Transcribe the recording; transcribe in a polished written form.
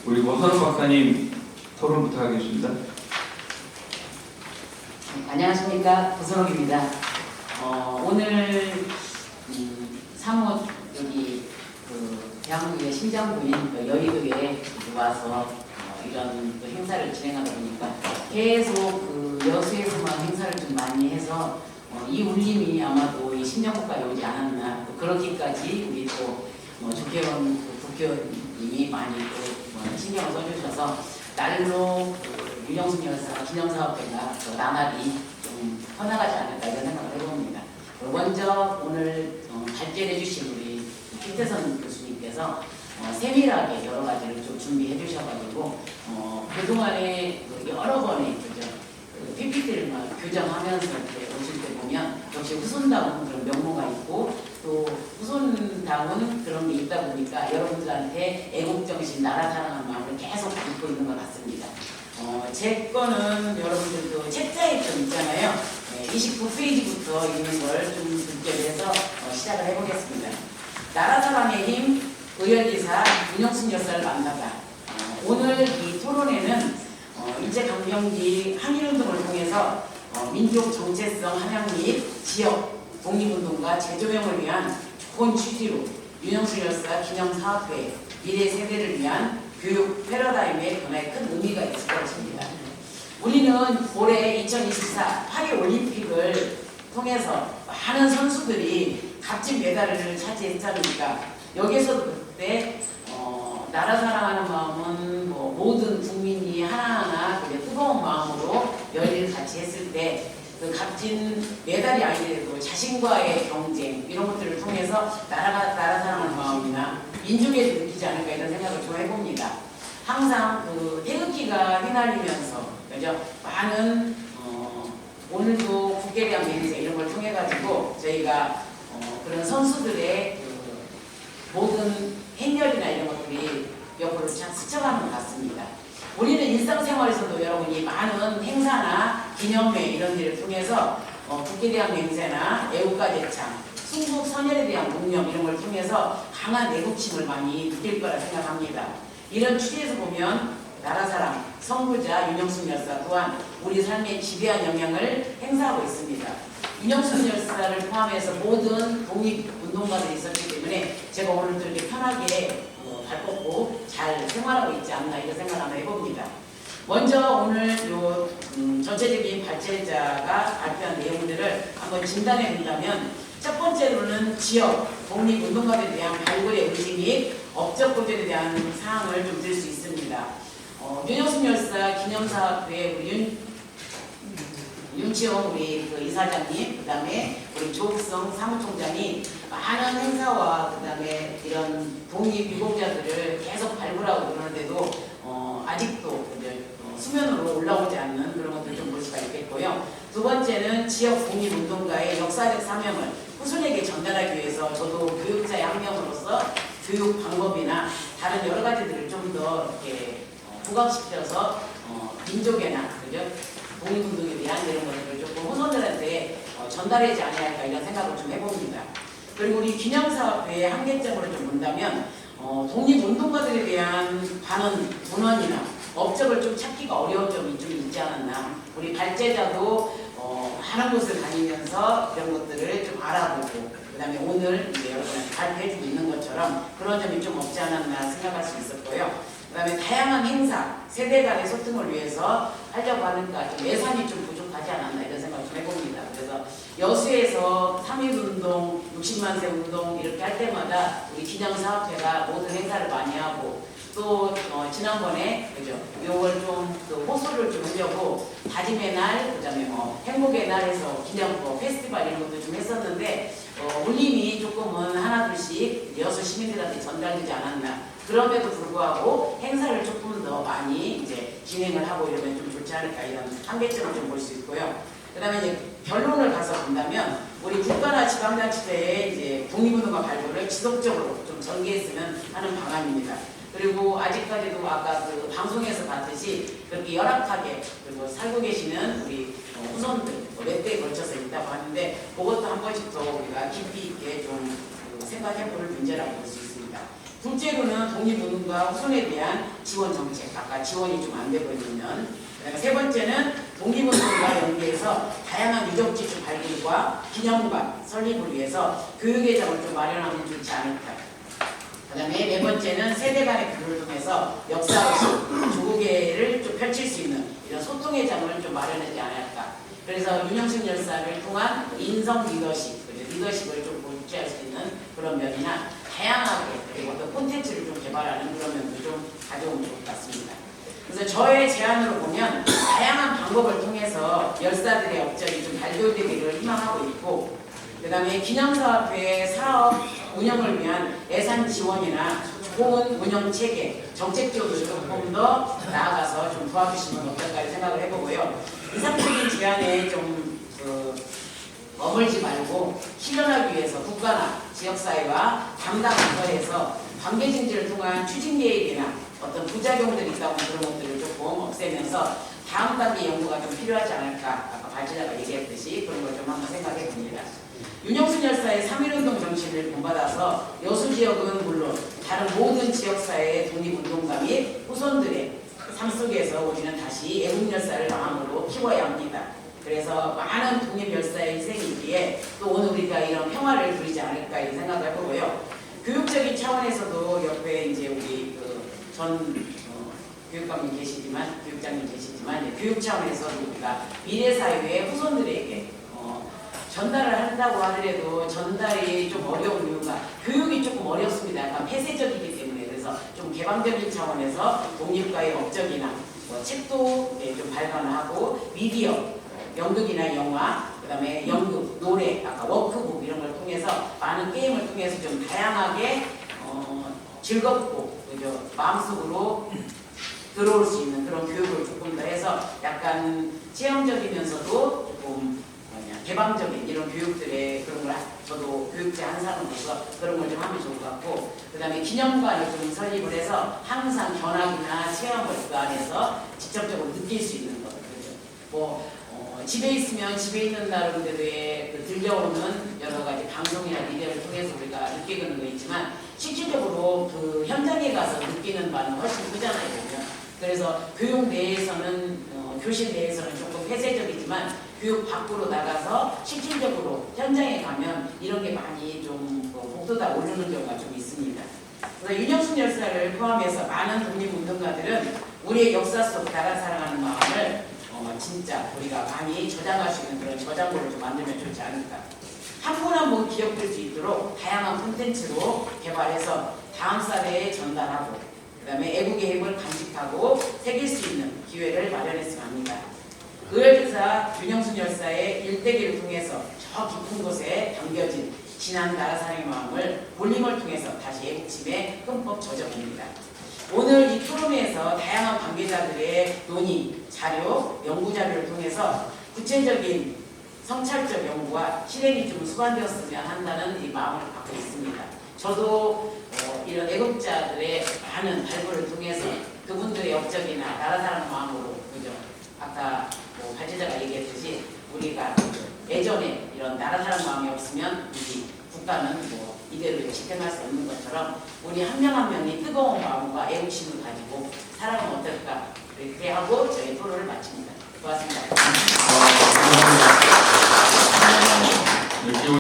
우리 허선우 박사님 토론 부탁하겠습니다. 안녕하십니까, 고선옥입니다. 오늘 사뭇 여기 대한민국의 심장부인 여의도에 와서 이런 행사를 진행하다 보니까 계속 여수에서만 행사를 좀 많이 해서 이 울림이 아마도 이 심정국가에 오지 않았나, 또 그렇기까지 우리 또 조계원 국회의원님이 많이 또 신경을 써주셔서 날로 윤영숙 여사 기념사업회가 나날이 좀 커나가지 않을까 이런 생각을 해봅니다. 먼저 오늘 발제해 주신 우리 김태선 교수님께서 세밀하게 여러 가지를 좀 준비해 주셔가지고 그동안에 여러 번의 PPT를 교정하면서 이렇게 오실 때 보면 역시 후손다운 그런 면모가 있고 또 후손다운 그런 게 있다 보니까 여러분들한테 애국정신, 나라 사랑하는 마음을 계속 담고 있는 것 같습니다. 제 거는 여러분들도 책자에 좀 있잖아요. 29페이지부터 있는 걸 좀 분석해서 시작을 해보겠습니다. 나라 사랑의 힘, 의열기사 윤영숙 여사를 만나다. 오늘 이 토론에는 일제강점기 한일운동을 통해서 민족 정체성 함양 및 지역 독립운동과 재조명을 위한 본 취지로 윤영숙 여사 기념사업회 미래 세대를 위한 교육 패러다임의 변화에 큰 의미가 있을 것입니다. 우리는 올해 2024 파리 올림픽을 통해서 많은 선수들이 값진 메달을 차지했지 않습니까? 여기서도 그때 나라 사랑하는 마음은 모든 국민이 하나하나 뜨거운 마음으로 열일을 같이 했을 때 그 값진 메달이 아니더라도 자신과의 경쟁 이런 것들을 통해서 나라 사랑하는 마음이나 민족에도 느끼지 않을까 이런 생각을 좀 해봅니다. 항상 태극기가 휘날리면서 그죠? 많은 오늘도 국회에 대한 맹세 이런 걸 통해 가지고 저희가 그런 선수들의 모든 행렬이나 이런 것들이 옆으로 참 스쳐가는 것 같습니다. 우리는 일상생활에서도 여러분이 많은 행사나 기념회 이런 일을 통해서 국회에 대한 맹세나 애국가 제창, 순국 선열에 대한 묵념 이런 걸 통해서 강한 애국심을 많이 느낄 거라 생각합니다. 이런 추리에서 보면 나라사랑, 선구자 윤영숙 여사 또한 우리 삶에 지배한 영향을 행사하고 있습니다. 윤영숙 여사를 포함해서 모든 독립운동가들이 있었기 때문에 제가 오늘도 이렇게 편하게 발 뻗고 잘 생활하고 있지 않나 이런 생각을 한번 해봅니다. 먼저 오늘 전체적인 발제자가 발표한 내용들을 한번 진단해 본다면 첫 번째로는 지역 독립운동가들에 대한 발굴의 의지 및 업적 보존에 대한 사항을 좀 들 수 있습니다. 윤영숙 여사 기념사업회 우리 윤치영 우리 이사장님, 그 다음에 우리 조옥성 사무총장이 많은 행사와 그 다음에 이런 독립유공자들을 계속 발굴하고 그러는데도 아직도 수면으로 올라오지 않는 그런 것들 좀 볼 수가 있겠고요. 두 번째는 지역 독립운동가의 역사적 사명을 후손에게 전달하기 위해서 저도 교육자의 한 명으로서 교육 방법이나 다른 여러 가지들을 좀 더 이렇게 부각시켜서 민족에나 그죠? 독립운동에 대한 이런 것들을 조금 후손들한테 전달하지 않아야 할까 이런 생각을 좀 해봅니다. 그리고 우리 기념사업회의 한계점으로 좀 본다면 독립운동가들에 대한 문헌이나 업적을 좀 찾기가 어려운 점이 좀 있지 않았나. 우리 발제자도 많은 곳을 다니면서 이런 것들을 좀 알아보고 그 다음에 오늘 이제 여러분한테 발표해주고 있는 것처럼 그런 점이 좀 없지 않았나 생각할 수 있었고요. 그 다음에 다양한 행사, 세대 간의 소통을 위해서 하려고 하니까 좀 예산이 좀 부족하지 않았나 이런 생각을 좀 해봅니다. 그래서 여수에서 3.1운동, 60만세 운동 이렇게 할 때마다 우리 기념사업회가 모든 행사를 많이 하고 또 지난번에 그죠? 요걸 좀 호소를 좀 하려고 다짐의 날, 그 다음에 행복의 날에서 기념 페스티벌 이런 것도 좀 했었는데 울림이 조금은 하나둘씩 여수 시민들한테 전달되지 않았나. 그럼에도 불구하고 행사를 조금 더 많이 이제 진행을 하고 이러면 좀 좋지 않을까 이런 한계점을 좀 볼 수 있고요. 그 다음에 이제 결론을 가서 본다면 우리 국가나 지방자치대의 이제 독립운동가 발굴을 지속적으로 좀 전개했으면 하는 방안입니다. 그리고 아직까지도 아까 방송에서 봤듯이 그렇게 열악하게 그리고 살고 계시는 우리 후손들 몇 대에 걸쳐서 있다고 하는데 그것도 한 번씩 더 우리가 깊이 있게 좀 생각해 볼 문제라고 볼 수 있습니다. 둘째로는 독립운동가 후손에 대한 지원 정책, 아까 지원이 좀 안 되고 있는. 그다음에 세 번째는 독립운동과 연계해서 다양한 유적지 발굴과 기념관 설립을 위해서 교육예정을 좀 마련하면 좋지 않을까. 그다음에 네 번째는 세대 간의 교류를 통해서 역사의식, 조국애를 좀 펼칠 수 있는 이런 소통의 장을 좀 마련하지 않을까. 그래서 윤영숙 열사를 통한 인성 리더십, 리더십을 좀 보충할 수 있는 그런 면이나 다양하게 그리고 어떤 콘텐츠를 좀 개발하는 그런 면도 좀 가져오면 좋을 것 같습니다. 그래서 저의 제안으로 보면 다양한 방법을 통해서 열사들의 업적이 좀 발굴되기를 희망하고 있고, 그 다음에 기념사업회 사업 운영을 위한 예산 지원이나 좋은 운영 체계, 정책적으로 조금 더 나아가서 좀 도와주시면 어떨까 생각을 해보고요. 이상적인 제안에 좀 머물지 말고 실현하기 위해서 국가나 지역사회와 담당 부서에서 관계증지를 통한 추진 계획이나 어떤 부작용들이 있다면 그런 것들을 조금 없애면서 다음 단계 연구가 좀 필요하지 않을까. 아까 발제자가 얘기했듯이 그런 걸 좀 한번 생각해 봅니다. 윤영순 열사의 3.1운동 정신을 본받아서 여수 지역은 물론 다른 모든 지역사회의 독립운동가 및 후손들의 삶 속에서 우리는 다시 애국열사를 마음으로 키워야 합니다. 그래서 많은 독립열사의 희생이기에 또 오늘 우리가 이런 평화를 누리지 않을까 이런 생각을 해보고요. 교육적인 차원에서도 옆에 이제 우리 전 교육감님 계시지만, 교육장님 계시지만 이제 교육 차원에서도 우리가 미래사회의 후손들에게 전달을 한다고 하더라도 전달이 좀 어려운 이유가 교육이 조금 어렵습니다. 약간 폐쇄적이기 때문에. 그래서 좀 개방적인 차원에서 독립과의 업적이나 책도 좀 발간하고 미디어, 연극이나 영화, 그 다음에 연극, 노래, 아까 워크북 이런 걸 통해서 많은 게임을 통해서 좀 다양하게 즐겁고 그죠? 마음속으로 들어올 수 있는 그런 교육을 조금 더 해서 약간 체험적이면서도 조금 개방적인 이런 교육들의 그런 걸 저도 교육제 한 사람으로서 그런 걸 좀 하면 좋을 것 같고, 그 다음에 기념관을 좀 설립을 해서 항상 견학이나 체험을 그 안에서 직접적으로 느낄 수 있는 것. 그렇죠? 집에 있으면 집에 있는 나름대로의 들려오는 여러 가지 방송이나 미디어를 통해서 우리가 느끼는 거 있지만 실질적으로 그 현장에 가서 느끼는 바는 훨씬 크잖아요. 보면. 그래서 교육 내에서는 교실 내에서는 조금 폐쇄적이지만 교육 밖으로 나가서 실질적으로 현장에 가면 이런 게 많이 좀 복도다 오르는 경우가 좀 있습니다. 그래서 윤영숙 열사를 포함해서 많은 독립운동가들은 우리의 역사 속 나라 사랑하는 마음을 진짜 우리가 많이 저장할 수 있는 그런 저장고를 좀 만들면 좋지 않을까. 한 분 한 분 기억될 수 있도록 다양한 콘텐츠로 개발해서 다음 세대에 전달하고 그 다음에 애국의 힘을 간직하고 새길 수 있는 기회를 마련했으면 합니다. 의열기사 윤영순 열사의 일대기를 통해서 저 깊은 곳에 담겨진 진한 나라 사랑의 마음을 볼림을 통해서 다시 애국심에 흠뻑 젖어봅니다. 오늘 이 토론회에서 다양한 관계자들의 논의, 자료, 연구 자료를 통해서 구체적인 성찰적 연구와 실행이 좀 수반되었으면 한다는 이 마음을 갖고 있습니다. 저도 이런 애국자들의 많은 발굴을 통해서 그분들의 업적이나 나라 사랑 마음으로, 그죠? 아까 발제자가 얘기했듯이 우리가 예전에 이런 나라 사랑 마음이 없으면 우리 국가는 이대로 지켜날 수 없는 것처럼 우리 한 명 한 명이 뜨거운 마음과 애국심을 가지고 살아가면 어떨까 이렇게 하고 저희 토론을 마칩니다. 고맙습니다.